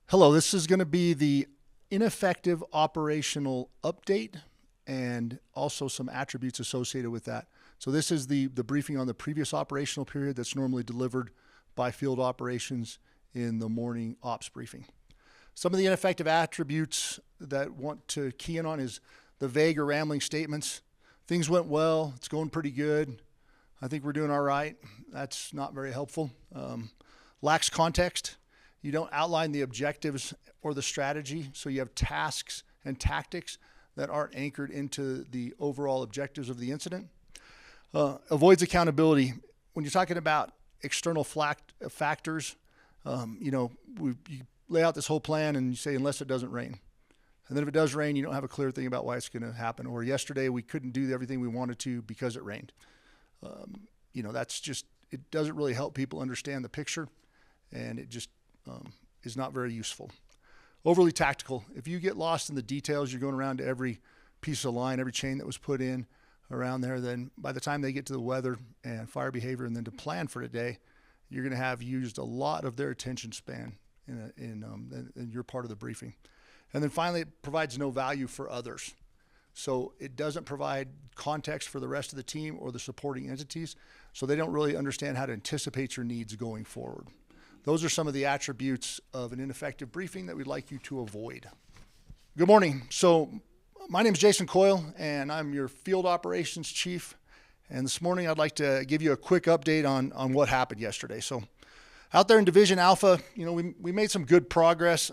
Hello, this is going to be the ineffective operational update and also some attributes associated with that. So this is the briefing on the previous operational period that's normally delivered by field operations in the morning ops briefing. Some of the ineffective attributes that want to key in on is the vague or rambling statements. Things went well, it's going pretty good, I think we're doing all right. That's not very helpful. Lacks context. You don't outline the objectives or the strategy, so you have tasks and tactics that aren't anchored into the overall objectives of the incident. Avoids accountability. When you're talking about external factors, you lay out this whole plan and you say, unless it doesn't rain. And then if it does rain, you don't have a clear thing about why it's going to happen. Or yesterday we couldn't do everything we wanted to because it rained. That's just, it doesn't really help people understand the picture, and it just is not very useful. Overly tactical. If you get lost in the details, you're going around to every piece of line, every chain that was put in around there, then by the time they get to the weather and fire behavior and then to plan for the day, you're going to have used a lot of their attention span in your part of the briefing. And then finally, it provides no value for others. So it doesn't provide context for the rest of the team or the supporting entities, so they don't really understand how to anticipate your needs going forward. Those are some of the attributes of an ineffective briefing that we'd like you to avoid. Good morning. So my name is Jason Coyle, and I'm your field operations chief. And this morning I'd like to give you a quick update on what happened yesterday. So out there in Division Alpha, we made some good progress.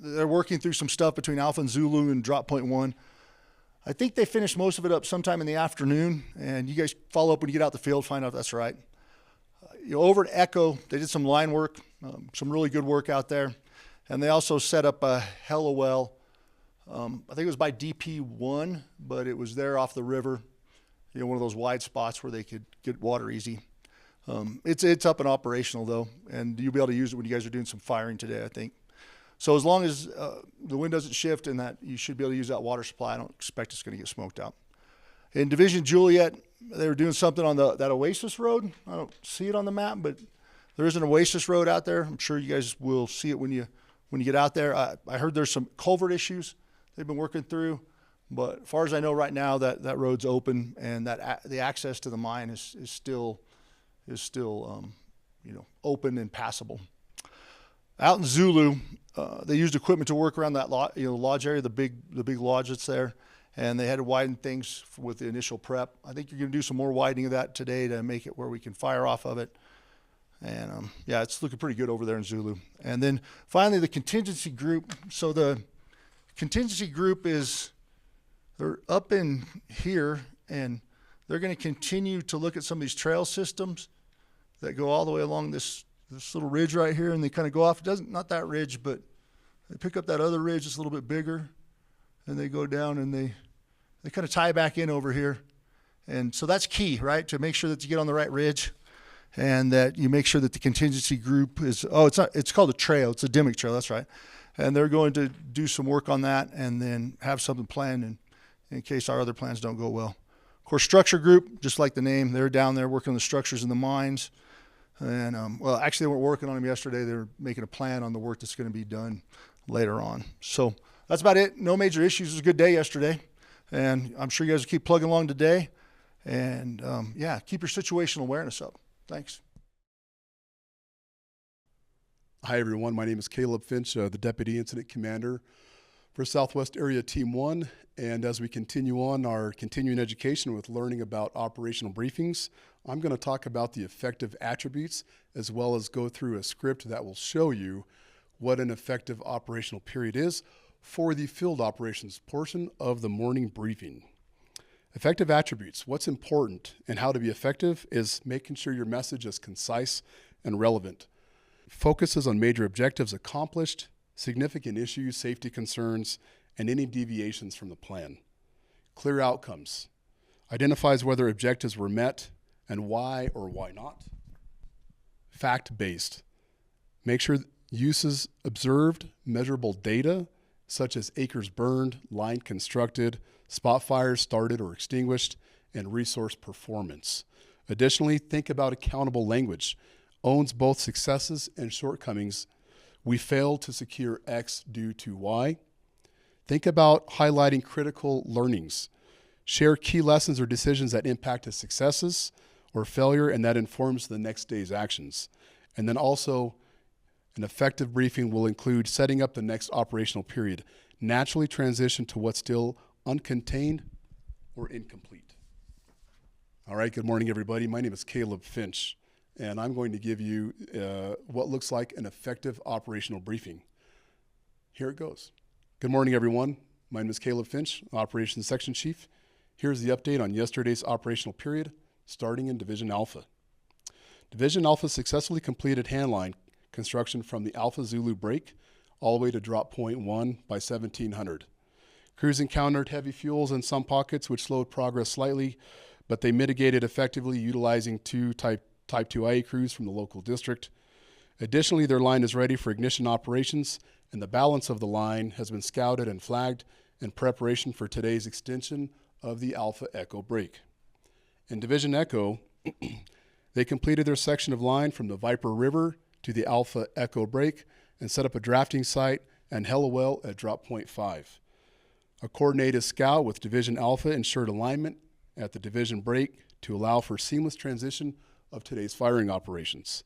They're working through some stuff between Alpha and Zulu and drop point 1. I think they finished most of it up sometime in the afternoon, and you guys follow up when you get out the field, find out if that's right. Over at Echo, they did some line work, some really good work out there. And they also set up a hella well. I think it was by DP1, but it was there off the river, one of those wide spots where they could get water easy. It's up and operational, though, and you'll be able to use it when you guys are doing some firing today, I think. So as long as the wind doesn't shift and that you should be able to use that water supply, I don't expect it's going to get smoked out. In Division Juliet, they were doing something on that Oasis Road. I don't see it on the map, but there is an Oasis Road out there. I'm sure you guys will see it when you get out there. I heard there's some culvert issues they've been working through, but as far as I know right now, that road's open, and that the access to the mine is still open and passable. Out in Zulu, they used equipment to work around that lodge area, the big lodge that's there. And they had to widen things with the initial prep. I think you're going to do some more widening of that today to make it where we can fire off of it. And it's looking pretty good over there in Zulu. And then finally, the contingency group. So the contingency group they're up in here, and they're going to continue to look at some of these trail systems that go all the way along this little ridge right here, and they kind of go off. Not that ridge, but they pick up that other ridge that's a little bit bigger, and they go down and they kind of tie back in over here. And so that's key, right? To make sure that you get on the right ridge and that you make sure that the contingency group it's called a trail. It's a Dimmick trail, that's right. And they're going to do some work on that and then have something planned in case our other plans don't go well. Of course, structure group, just like the name, they're down there working on the structures in the mines. And actually they weren't working on them yesterday. They were making a plan on the work that's going to be done later on. So that's about it. No major issues. It was a good day yesterday. And I'm sure you guys will keep plugging along today. And keep your situational awareness up. Thanks. Hi, everyone. My name is Caleb Finch, the Deputy Incident Commander for Southwest Area Team 1. And as we continue on our continuing education with learning about operational briefings, I'm going to talk about the effective attributes as well as go through a script that will show you what an effective operational period is for the field operations portion of the morning briefing. Effective attributes. What's important and how to be effective is making sure your message is concise and relevant. Focuses on major objectives accomplished, significant issues, safety concerns, and any deviations from the plan. Clear outcomes. Identifies whether objectives were met and why or why not. Fact-based. Make sure uses observed measurable data such as acres burned, line constructed, spot fires started or extinguished, and resource performance. Additionally, think about accountable language. Owns both successes and shortcomings We failed to secure X due to Y. Think about highlighting critical learnings. Share key lessons or decisions that impacted successes or failure, and that informs the next day's actions. And then also, an effective briefing will include setting up the next operational period. Naturally transition to what's still uncontained or incomplete. All right, good morning, everybody. My name is Caleb Finch, and I'm going to give you what looks like an effective operational briefing. Here it goes. Good morning, everyone. My name is Caleb Finch, Operations Section Chief. Here's the update on yesterday's operational period, starting in Division Alpha. Division Alpha successfully completed handline construction from the Alpha Zulu break all the way to drop point 1 by 1700. Crews encountered heavy fuels in some pockets, which slowed progress slightly, but they mitigated effectively utilizing two Type 2IA crews from the local district. Additionally, their line is ready for ignition operations, and the balance of the line has been scouted and flagged in preparation for today's extension of the Alpha Echo break. In Division Echo, they completed their section of line from the Viper River to the Alpha Echo break and set up a drafting site and hella well at drop point 5. A coordinated scout with Division Alpha ensured alignment at the division break to allow for seamless transition of today's firing operations.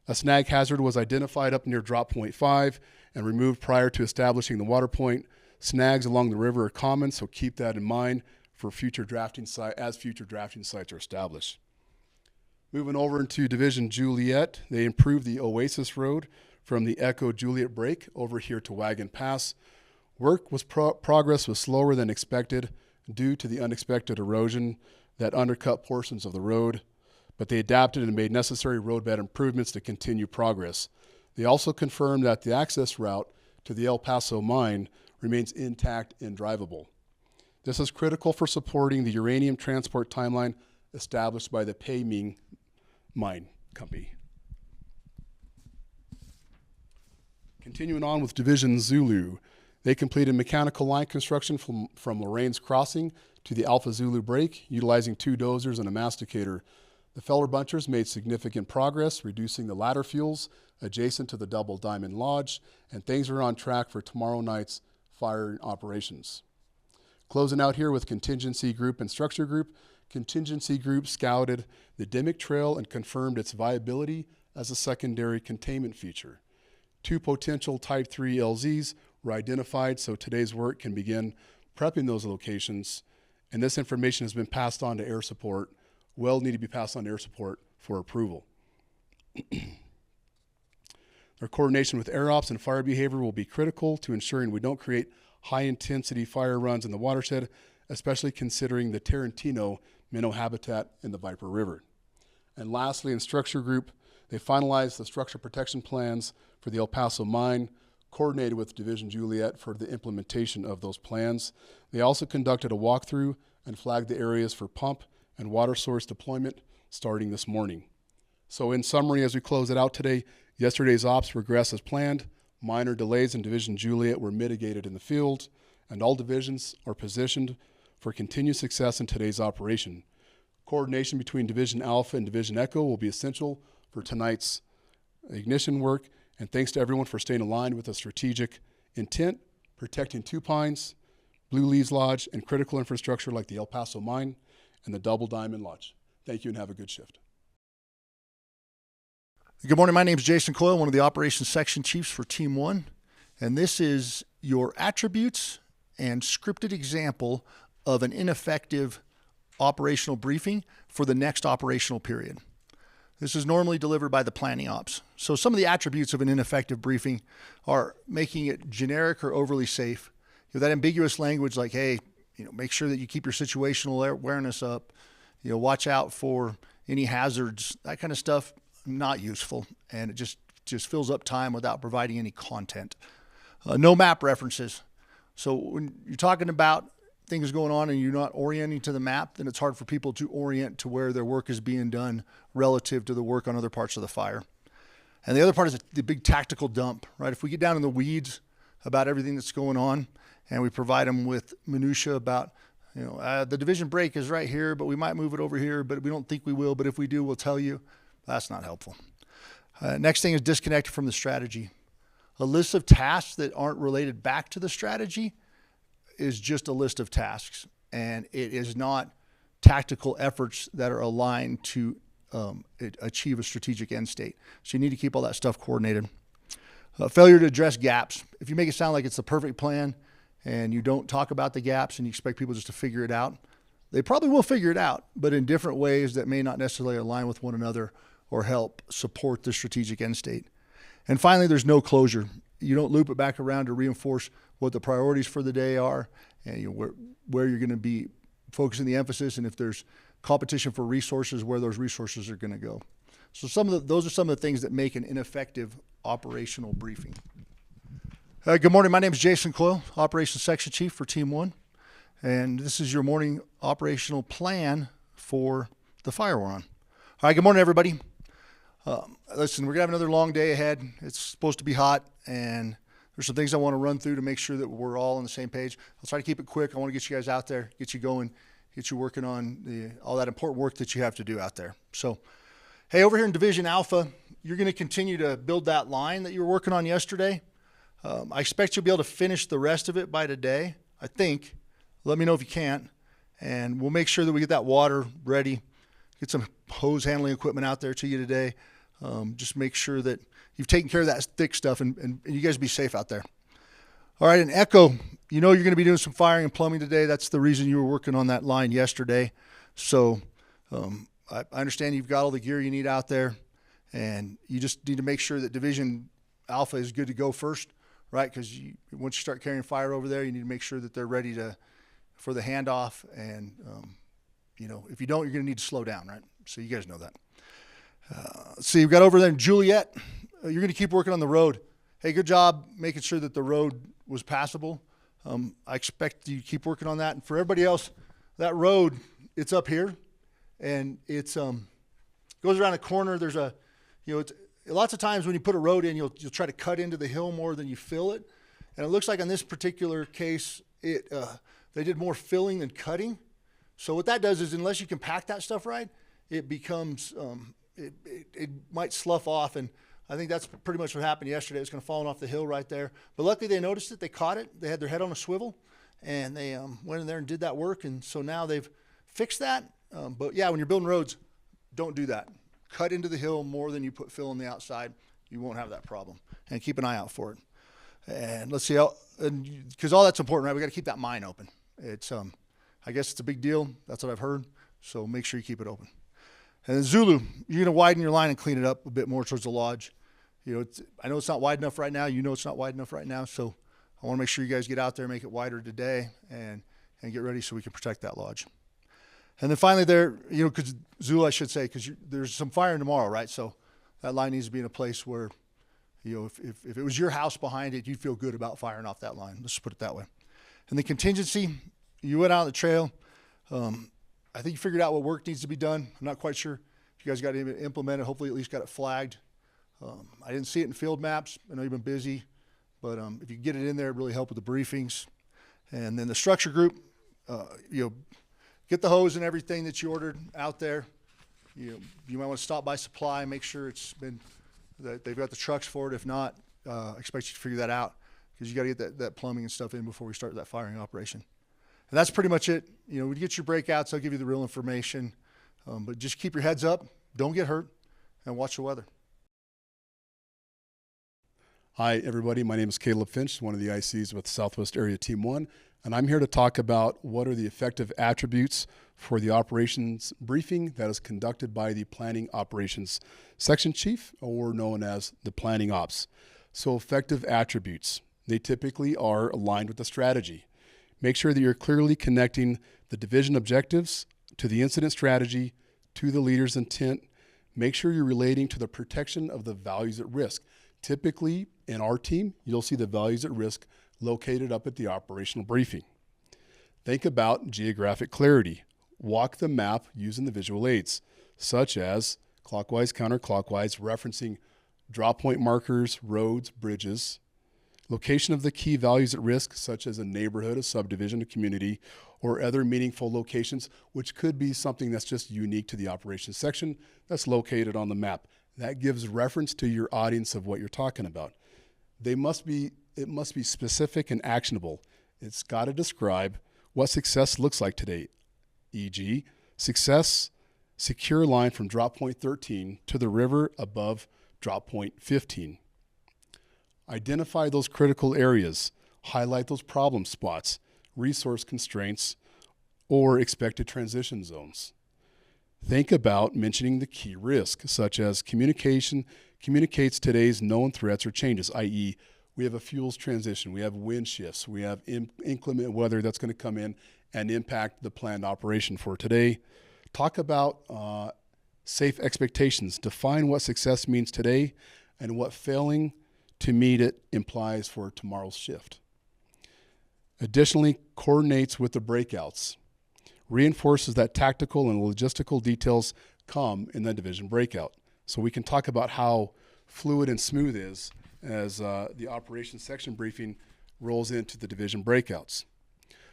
A snag hazard was identified up near drop point 5 and removed prior to establishing the water point. Snags along the river are common, so keep that in mind for future drafting sites are established. Moving over into Division Juliet, they improved the Oasis Road from the Echo Juliet break over here to Wagon Pass. Progress was slower than expected due to the unexpected erosion that undercut portions of the road, but they adapted and made necessary roadbed improvements to continue progress. They also confirmed that the access route to the El Paso mine remains intact and drivable. This is critical for supporting the uranium transport timeline established by the Pei Ming Mine Company. Continuing on with Division Zulu, they completed mechanical line construction from Lorraine's Crossing to the Alpha Zulu break, utilizing 2 dozers and a masticator. The feller bunchers made significant progress, reducing the ladder fuels adjacent to the Double Diamond Lodge, and things are on track for tomorrow night's fire operations. Closing out here with Contingency Group and Structure Group, Contingency Group scouted the Dimmick Trail and confirmed its viability as a secondary containment feature. 2 potential Type 3 LZs were identified, so today's work can begin prepping those locations, and this information has been passed on to air support, need to be passed on to air support for approval. Our coordination with air ops and fire behavior will be critical to ensuring we don't create high-intensity fire runs in the watershed, especially considering the Tarantino minnow habitat in the Viper River. And lastly, in Structure Group, they finalized the structure protection plans for the El Paso mine, coordinated with Division Juliet for the implementation of those plans. They also conducted a walkthrough and flagged the areas for pump and water source deployment starting this morning. So in summary, as we close it out today, yesterday's ops progressed as planned. Minor delays in Division Juliet were mitigated in the field, and all divisions are positioned for continued success in today's operation. Coordination between Division Alpha and Division Echo will be essential for tonight's ignition work, and thanks to everyone for staying aligned with a strategic intent, protecting Two Pines, Blue Leaves Lodge, and critical infrastructure like the El Paso mine and the Double Diamond Lodge. Thank you and have a good shift. Good morning. My name is Jason Coyle, one of the Operations Section Chiefs for Team 1, and this is your attributes and scripted example of an ineffective operational briefing for the next operational period. This is normally delivered by the planning ops. So some of the attributes of an ineffective briefing are making it generic or overly safe. That ambiguous language like, hey, make sure that you keep your situational awareness up, watch out for any hazards, that kind of stuff, not useful. And it just fills up time without providing any content. No map references. So when you're talking about things going on and you're not orienting to the map, then it's hard for people to orient to where their work is being done relative to the work on other parts of the fire. And the other part is the big tactical dump, right? If we get down in the weeds about everything that's going on and we provide them with minutia about, the division break is right here, but we might move it over here, but we don't think we will. But if we do, we'll tell you. That's not helpful. Next thing is disconnected from the strategy. A list of tasks that aren't related back to the strategy is just a list of tasks, and it is not tactical efforts that are aligned to achieve a strategic end state. So you need to keep all that stuff coordinated. Failure to address gaps. If you make it sound like it's the perfect plan and you don't talk about the gaps and you expect people just to figure it out, they probably will figure it out, but in different ways that may not necessarily align with one another or help support the strategic end state. And finally, there's no closure. You don't loop it back around to reinforce what the priorities for the day are and where you're going to be focusing the emphasis, and if there's competition for resources, where those resources are going to go. So those are some of the things that make an ineffective operational briefing. Good morning. My name is Jason Coyle, Operations Section Chief for Team 1, and this is your morning operational plan for the fire we're on. All right, good morning, everybody. Listen, we're going to have another long day ahead. It's supposed to be hot, and there's some things I want to run through to make sure that we're all on the same page. I'll try to keep it quick. I want to get you guys out there, get you going, get you working on all that important work that you have to do out there. So, hey, over here in Division Alpha, you're going to continue to build that line that you were working on yesterday. I expect you'll be able to finish the rest of it by today, I think. Let me know if you can't, and we'll make sure that we get that water ready, get some hose handling equipment out there to you today. Just make sure that you've taken care of that thick stuff, and you guys be safe out there. All right, and Echo, you know you're going to be doing some firing and plumbing today. That's the reason you were working on that line yesterday. So I understand you've got all the gear you need out there, and you just need to make sure that Division Alpha is good to go first, right? Because once you start carrying fire over there, you need to make sure that they're ready for the handoff. And, if you don't, you're going to need to slow down, right? So you guys know that. So you've got over there in Juliet. You're going to keep working on the road. Hey, good job making sure that the road was passable. I expect you to keep working on that. And for everybody else, that road, it's up here, and it's goes around a corner. There's lots of times when you put a road in, you'll try to cut into the hill more than you fill it. And it looks like in this particular case, they did more filling than cutting. So what that does is, unless you compact that stuff right, it becomes it might slough off, and I think that's pretty much what happened yesterday. It's going to fall off the hill right there. But luckily they noticed it. They caught it. They had their head on a swivel, and they went in there and did that work. And so now they've fixed that. But yeah, when you're building roads, don't do that. Cut into the hill more than you put fill on the outside. You won't have that problem. And keep an eye out for it. And let's see because all that's important, right? We got to keep that mine open. It's I guess it's a big deal. That's what I've heard. So make sure you keep it open. And then Zulu, you're going to widen your line and clean it up a bit more towards the lodge. I know it's not wide enough right now. You know it's not wide enough right now. So I want to make sure you guys get out there, make it wider today, and get ready so we can protect that lodge. And then finally because Zulu, I should say, because there's some firing tomorrow, right? So that line needs to be in a place where, if it was your house behind it, you'd feel good about firing off that line. Let's just put it that way. And the contingency, you went out on the trail. I think you figured out what work needs to be done. I'm not quite sure if you guys got it implemented. Hopefully at least got it flagged. I didn't see it in field maps. I know you've been busy, but if you can get it in there, it really help with the briefings. And then the structure group, get the hose and everything that you ordered out there. You might want to stop by supply, make sure that they've got the trucks for it. If not, I expect you to figure that out, because you got to get that plumbing and stuff in before we start that firing operation. And that's pretty much it. When you get your breakouts, I'll give you the real information. But just keep your heads up, don't get hurt, and watch the weather. Hi, everybody. My name is Caleb Finch, one of the ICs with Southwest Area Team 1, and I'm here to talk about what are the effective attributes for the operations briefing that is conducted by the Planning Operations Section Chief, or known as the Planning Ops. So effective attributes, they typically are aligned with the strategy. Make sure that you're clearly connecting the division objectives to the incident strategy, to the leader's intent. Make sure you're relating to the protection of the values at risk. Typically, in our team, you'll see the values at risk located up at the operational briefing. Think about geographic clarity. Walk the map using the visual aids, such as clockwise, counterclockwise, referencing drop point markers, roads, bridges. Location of the key values at risk, such as a neighborhood, a subdivision, a community, or other meaningful locations, which could be something that's just unique to the operations section that's located on the map. That gives reference to your audience of what you're talking about. It must be specific and actionable. It's got to describe what success looks like today, e.g., success, secure line from drop point 13 to the river above drop point 15. Identify those critical areas, highlight those problem spots, resource constraints, or expected transition zones. Think about mentioning the key risks, such as communication communicates today's known threats or changes, i.e., we have a fuels transition, we have wind shifts, we have inclement weather that's going to come in and impact the planned operation for today. Talk about safe expectations. Define what success means today and what failing to meet it implies for tomorrow's shift. Additionally, coordinates with the breakouts. Reinforces that tactical and logistical details come in the division breakout. So we can talk about how fluid and smooth is as the operations section briefing rolls into the division breakouts.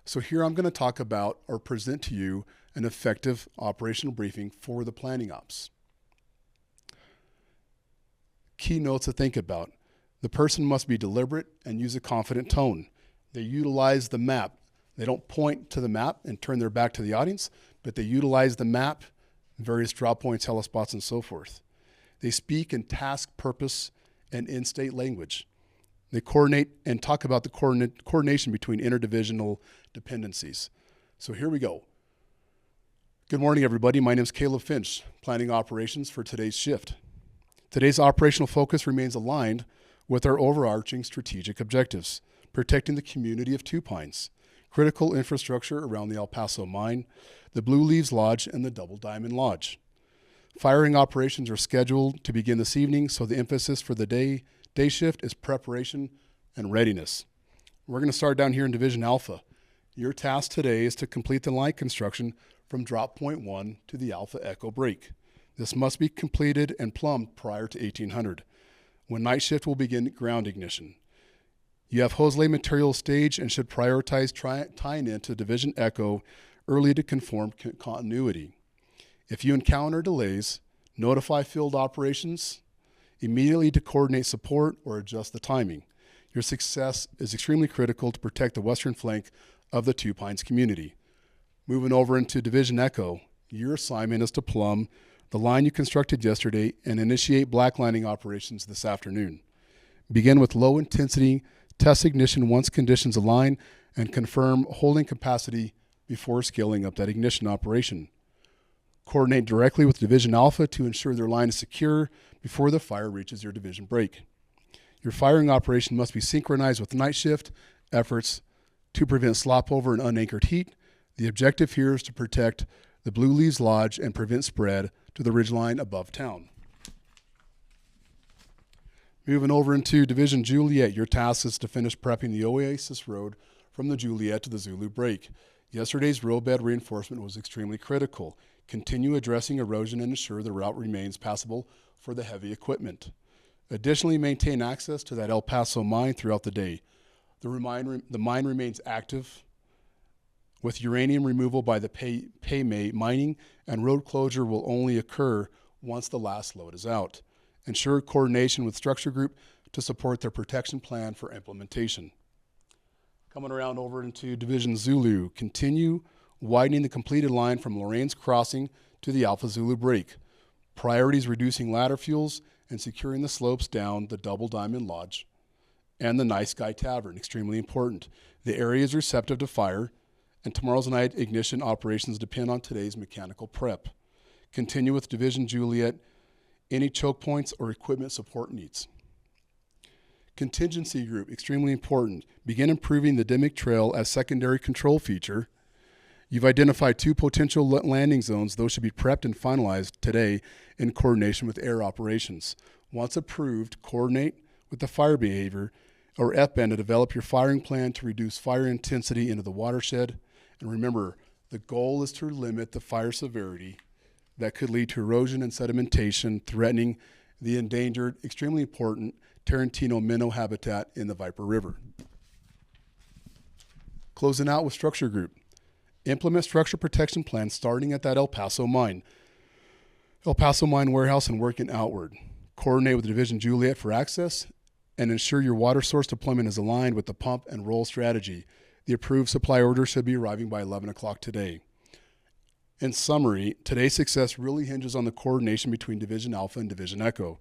So here I'm going to talk about or present to you an effective operational briefing for the planning ops. Key notes to think about. The person must be deliberate and use a confident tone. They utilize the map. They don't point to the map and turn their back to the audience, but they utilize the map, various drop points, telespots, and so forth. They speak in task, purpose, and in-state language. They coordinate and talk about the coordination between interdivisional dependencies. So here we go. Good morning, everybody. My name is Caleb Finch, planning operations for today's shift. Today's operational focus remains aligned with our overarching strategic objectives, protecting the community of Two Pines, critical infrastructure around the El Paso mine, the Blue Leaves Lodge, and the Double Diamond Lodge. Firing operations are scheduled to begin this evening, so the emphasis for the day shift is preparation and readiness. We're going to start down here in Division Alpha. Your task today is to complete the line construction from drop point 1 to the Alpha Echo break. This must be completed and plumbed prior to 1800, when night shift will begin ground ignition. You have hose lay material staged and should prioritize tying into Division Echo early to conform continuity. If you encounter delays, notify field operations immediately to coordinate support or adjust the timing. Your success is extremely critical to protect the western flank of the Two Pines community. Moving over into Division Echo, your assignment is to plumb the line you constructed yesterday and initiate black lining operations this afternoon. Begin with low intensity test ignition once conditions align and confirm holding capacity before scaling up that ignition operation. Coordinate directly with Division Alpha to ensure their line is secure before the fire reaches your division break. Your firing operation must be synchronized with night shift efforts to prevent slop over and unanchored heat. The objective here is to protect the Blue Leaves Lodge and prevent spread to the ridgeline above town. Moving over into Division Juliet, your task is to finish prepping the Oasis Road from the Juliet to the Zulu break. Yesterday's roadbed reinforcement was extremely critical. Continue addressing erosion and ensure the route remains passable for the heavy equipment. Additionally, maintain access to that El Paso mine throughout the day. The mine remains active with uranium removal by the Paymay mining, and road closure will only occur once the last load is out. Ensure coordination with structure group to support their protection plan for implementation. Coming around over into Division Zulu, continue widening the completed line from Lorraine's Crossing to the Alpha Zulu break. Priorities reducing ladder fuels and securing the slopes down the Double Diamond Lodge and the Nice Sky Tavern, extremely important. The area is receptive to fire, and tomorrow's night ignition operations depend on today's mechanical prep. Continue with Division Juliet, any choke points or equipment support needs. Contingency group, extremely important. Begin improving the Dimmick Trail as secondary control feature. You've identified 2 potential landing zones. Those should be prepped and finalized today in coordination with air operations. Once approved, coordinate with the fire behavior or FBAN to develop your firing plan to reduce fire intensity into the watershed. And remember, the goal is to limit the fire severity that could lead to erosion and sedimentation, threatening the endangered, extremely important Tarantino minnow habitat in the Viper River. Closing out with structure group. Implement structure protection plans starting at that El Paso mine warehouse and working outward. Coordinate with Division Juliet for access and ensure your water source deployment is aligned with the pump and roll strategy. The approved supply order should be arriving by 11 o'clock today. In summary, today's success really hinges on the coordination between Division Alpha and Division Echo.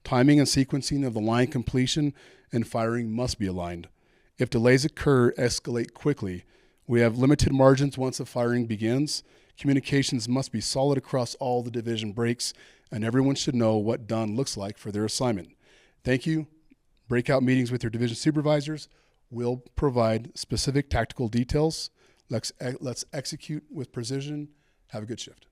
Timing and sequencing of the line completion and firing must be aligned. If delays occur, escalate quickly. We have limited margins once the firing begins. Communications must be solid across all the division breaks, and everyone should know what done looks like for their assignment. Thank you. Breakout meetings with your division supervisors will provide specific tactical details. Let's execute with precision. Have a good shift.